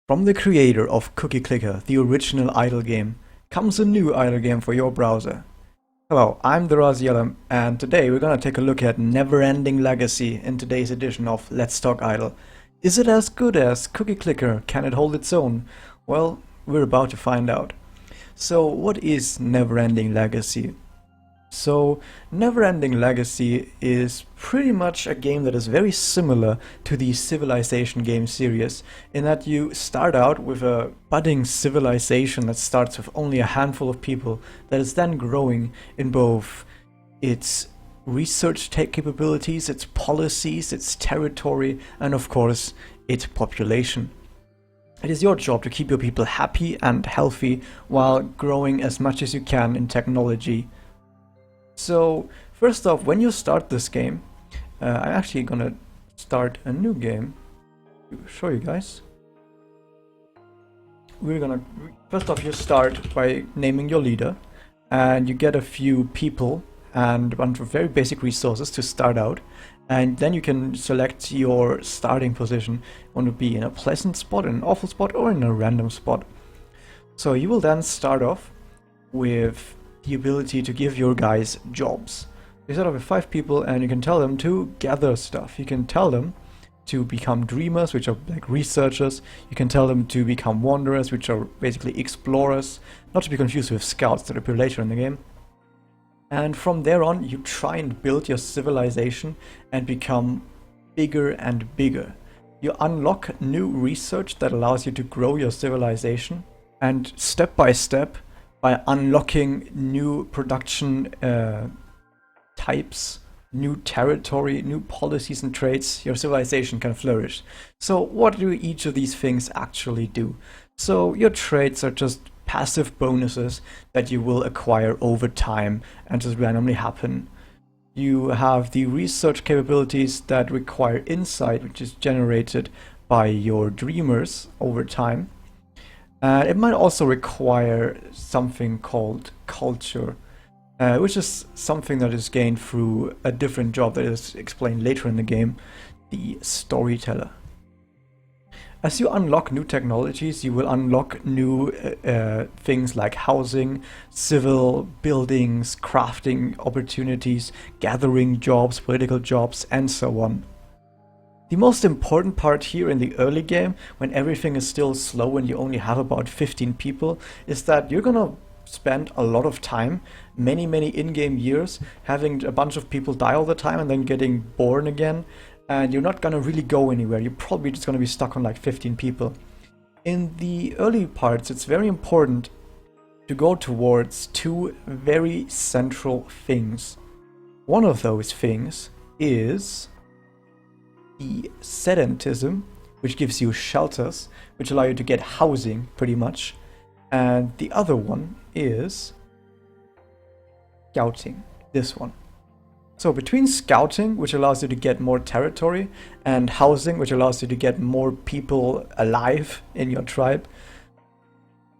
From the creator of Cookie Clicker, the original idle game, comes a new idle game for your browser. Hello, I'm the Raziel, and today we're gonna take a look at NeverEnding Legacy in today's edition of Let's Talk Idle. Is it as good as Cookie Clicker? Can it hold its own? Well, we're about to find out. So, what is NeverEnding Legacy? So, NeverEnding Legacy is pretty much a game that is very similar to the Civilization game series, in that you start out with a budding civilization that starts with only a handful of people, that is then growing in both its research capabilities, its policies, its territory, and of course, its population. It is your job to keep your people happy and healthy while growing as much as you can in technology. So, first off, when you start this game, I'm actually gonna start a new game to show you guys. First off, you start by naming your leader, and you get a few people and a bunch of very basic resources to start out, and then you can select your starting position. You want to be in a pleasant spot, in an awful spot, or in a random spot. So you will then start off with the ability to give your guys jobs. You start off with 5 people and you can tell them to gather stuff. You can tell them to become dreamers, which are like researchers. You can tell them to become wanderers, which are basically explorers, not to be confused with scouts that appear later in the game. And from there on, you try and build your civilization and become bigger and bigger. You unlock new research that allows you to grow your civilization, and step by step, by unlocking new production types, new territory, new policies and traits, your civilization can flourish. So what do each of these things actually do? So your traits are just passive bonuses that you will acquire over time and just randomly happen. You have the research capabilities that require insight, which is generated by your dreamers over time. It might also require something called culture, which is something that is gained through a different job that is explained later in the game, the storyteller. As you unlock new technologies, you will unlock new things like housing, civil buildings, crafting opportunities, gathering jobs, political jobs, and so on. The most important part here in the early game, when everything is still slow and you only have about 15 people, is that you're gonna spend a lot of time, many in-game years, having a bunch of people die all the time and then getting born again, and you're not gonna really go anywhere. You're probably just gonna be stuck on like 15 people. In the early parts, it's very important to go towards 2 very central things. One of those things is the sedentism, which gives you shelters, which allow you to get housing, pretty much. And the other one is scouting, this one. So between scouting, which allows you to get more territory, and housing, which allows you to get more people alive in your tribe,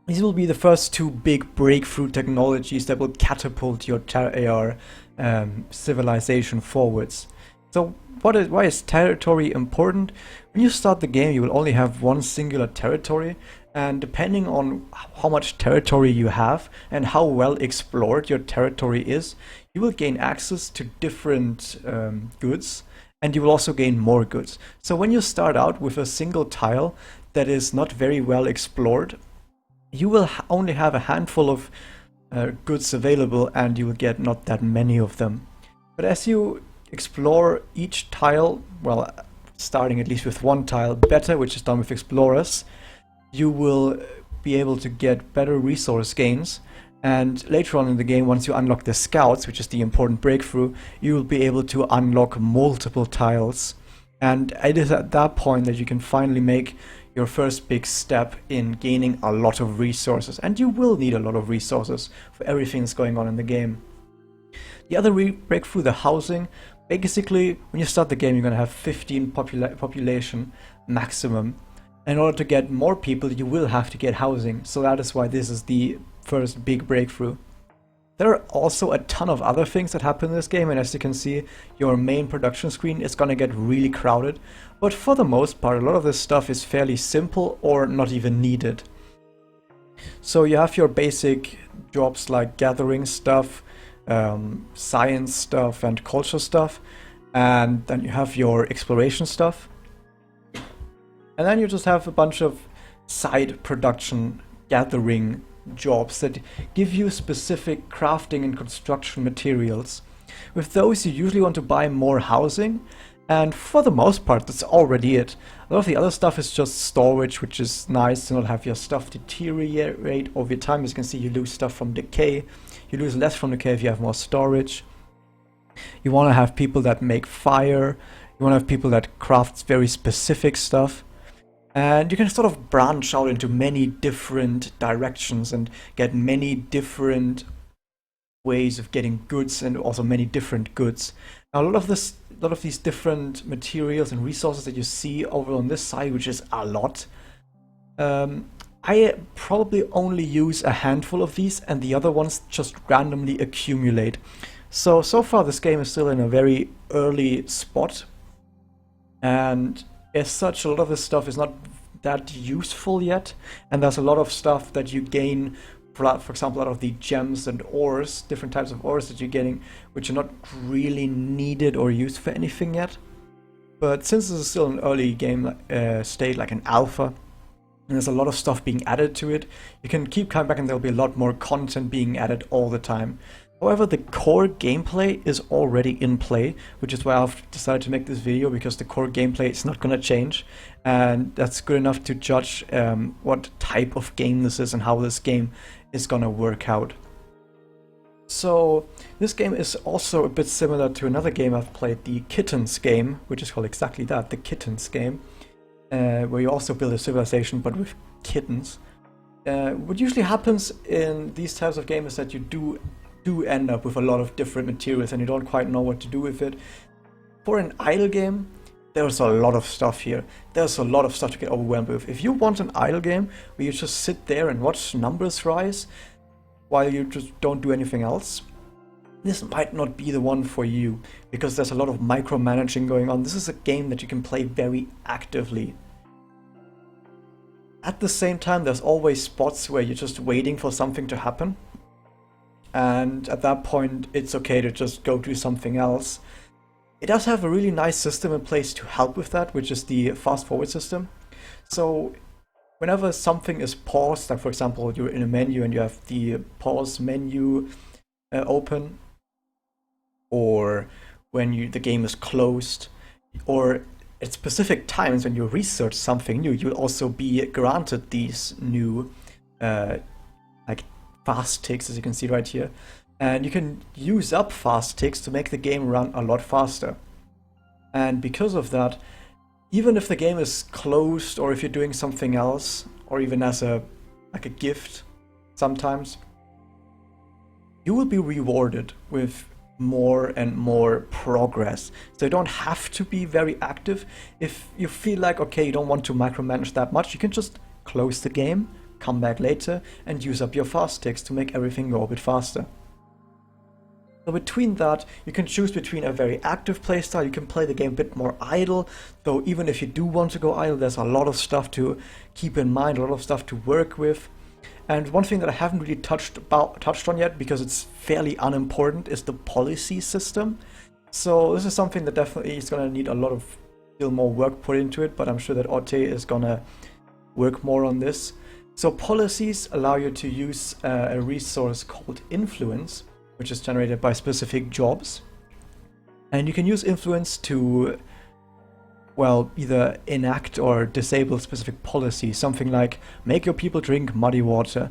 these will be the first 2 big breakthrough technologies that will catapult your civilization forwards. So why is territory important? When you start the game, you will only have one singular territory, and depending on how much territory you have and how well explored your territory is, you will gain access to different goods, and you will also gain more goods. So when you start out with a single tile that is not very well explored, you will only have a handful of goods available, and you will get not that many of them. But as you explore each tile, well, starting at least with 1 tile better, which is done with explorers, you will be able to get better resource gains. And later on in the game, once you unlock the scouts, which is the important breakthrough, you will be able to unlock multiple tiles. And it is at that point that you can finally make your first big step in gaining a lot of resources. And you will need a lot of resources for everything that's going on in the game. The other breakthrough, the housing, basically when you start the game, you're going to have 15 population maximum. In order to get more people, you will have to get housing. So that is why this is the first big breakthrough. There are also a ton of other things that happen in this game, and as you can see, your main production screen is gonna get really crowded. But for the most part, a lot of this stuff is fairly simple or not even needed. So you have your basic jobs like gathering stuff, science stuff, and culture stuff, and then you have your exploration stuff. And then you just have a bunch of side production gathering jobs that give you specific crafting and construction materials. With those, you usually want to buy more housing, and for the most part, that's already it. A lot of the other stuff is just storage, which is nice to not have your stuff deteriorate over time. As you can see, you lose stuff from decay. You lose less from decay if you have more storage. You want to have people that make fire. You want to have people that craft very specific stuff. And you can sort of branch out into many different directions and get many different ways of getting goods, and also many different goods. Now, a lot of these different materials and resources that you see over on this side, which is a lot, I probably only use a handful of these, and the other ones just randomly accumulate. So far this game is still in a very early spot, and as such, a lot of this stuff is not that useful yet, and there's a lot of stuff that you gain, for example, out of the gems and ores, different types of ores that you're getting, which are not really needed or used for anything yet. But since this is still an early game state, like an alpha, and there's a lot of stuff being added to it, you can keep coming back and there'll be a lot more content being added all the time. However, the core gameplay is already in play, which is why I've decided to make this video, because the core gameplay is not going to change, and that's good enough to judge what type of game this is and how this game is going to work out. So this game is also a bit similar to another game I've played, the Kittens Game, which is called exactly that, the Kittens Game, where you also build a civilization but with kittens. What usually happens in these types of games is that you do end up with a lot of different materials and you don't quite know what to do with it. For an idle game, there's a lot of stuff here. There's a lot of stuff to get overwhelmed with. If you want an idle game where you just sit there and watch numbers rise while you just don't do anything else, this might not be the one for you, because there's a lot of micromanaging going on. This is a game that you can play very actively. At the same time, there's always spots where you're just waiting for something to happen. And at that point, it's okay to just go do something else. It does have a really nice system in place to help with that, which is the fast forward system. So whenever something is paused, like for example, you're in a menu and you have the pause menu open, or when the game is closed, or at specific times when you research something new, you'll also be granted these new like fast ticks, as you can see right here. And you can use up fast ticks to make the game run a lot faster. And because of that, even if the game is closed, or if you're doing something else, or even as a gift sometimes, you will be rewarded with more and more progress. So you don't have to be very active. If you feel like, okay, you don't want to micromanage that much, you can just close the game, come back later, and use up your fast ticks to make everything go a bit faster. So between that, you can choose between a very active playstyle, you can play the game a bit more idle, though even if you do want to go idle, there's a lot of stuff to keep in mind, a lot of stuff to work with. And one thing that I haven't really touched on yet, because it's fairly unimportant, is the policy system. So this is something that definitely is going to need a lot of still more work put into it, but I'm sure that Otte is going to work more on this. So policies allow you to use a resource called influence, which is generated by specific jobs. And you can use influence to, well, either enact or disable specific policies. Something like, make your people drink muddy water.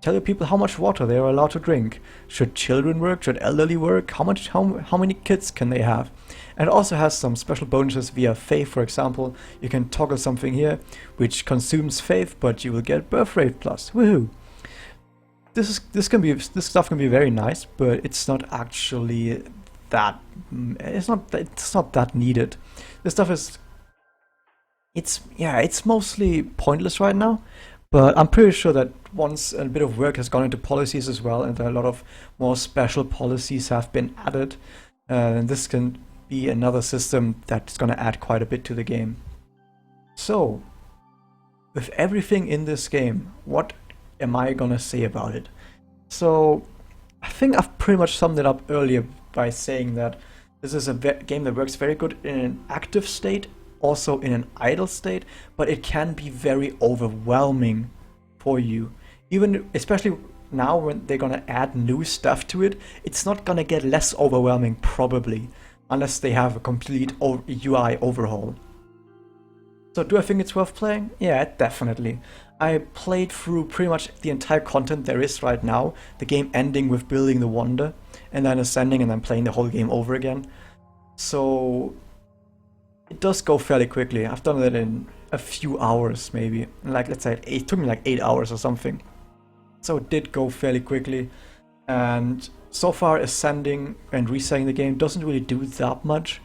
Tell your people how much water they are allowed to drink. Should children work? Should elderly work? How many kids can they have? And it also has some special bonuses via faith. For example, you can toggle something here which consumes faith, but you will get birth rate plus. Woohoo! This stuff can be very nice, but it's not actually that. It's not that needed. This stuff is. It's mostly pointless right now. But I'm pretty sure that once a bit of work has gone into policies as well, and a lot of more special policies have been added, and this can be another system that's going to add quite a bit to the game. So, with everything in this game, what am I going to say about it? So, I think I've pretty much summed it up earlier by saying that this is a game that works very good in an active state, also in an idle state, but it can be very overwhelming for you. Even, especially now when they're gonna add new stuff to it, it's not gonna get less overwhelming probably, unless they have a complete UI overhaul. So do I think it's worth playing? Yeah, definitely. I played through pretty much the entire content there is right now, the game ending with building the wonder, and then ascending and then playing the whole game over again. So it does go fairly quickly. I've done it in a few hours maybe. Like, let's say it took me like 8 hours or something. So it did go fairly quickly. And so far ascending and resetting the game doesn't really do that much.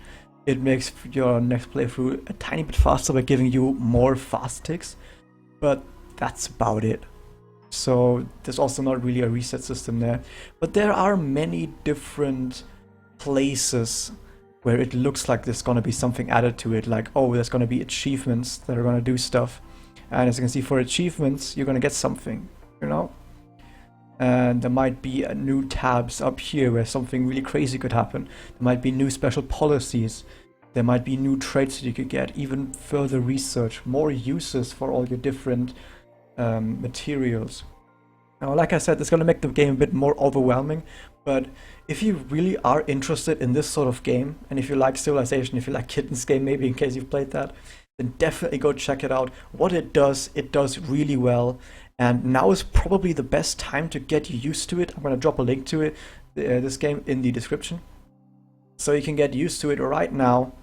It makes your next playthrough a tiny bit faster by giving you more fast ticks. But that's about it. So there's also not really a reset system there. But there are many different places where it looks like there's gonna be something added to it, like, oh, there's gonna be achievements that are gonna do stuff. And as you can see, for achievements, you're gonna get something, you know? And there might be new tabs up here where something really crazy could happen. There might be new special policies. There might be new traits that you could get, even further research, more uses for all your different materials. Now, like I said, it's going to make the game a bit more overwhelming, but if you really are interested in this sort of game, and if you like Civilization, if you like Kittens Game, maybe in case you've played that, then definitely go check it out. What it does really well, and now is probably the best time to get used to it. I'm going to drop a link to it, this game, in the description, so you can get used to it right now.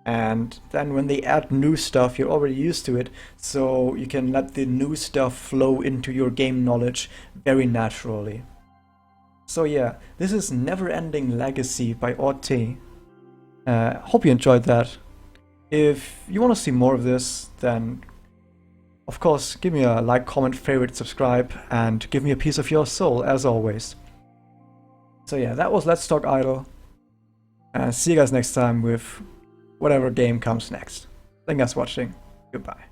And then when they add new stuff, you're already used to it, so you can let the new stuff flow into your game knowledge very naturally. So yeah, this is NeverEnding Legacy by Orte. Hope you enjoyed that. If you want to see more of this, then of course give me a like, comment, favorite, subscribe, and give me a piece of your soul, as always. So yeah, that was Let's Talk Idle. See you guys next time with whatever game comes next. Thank you guys for watching. Goodbye.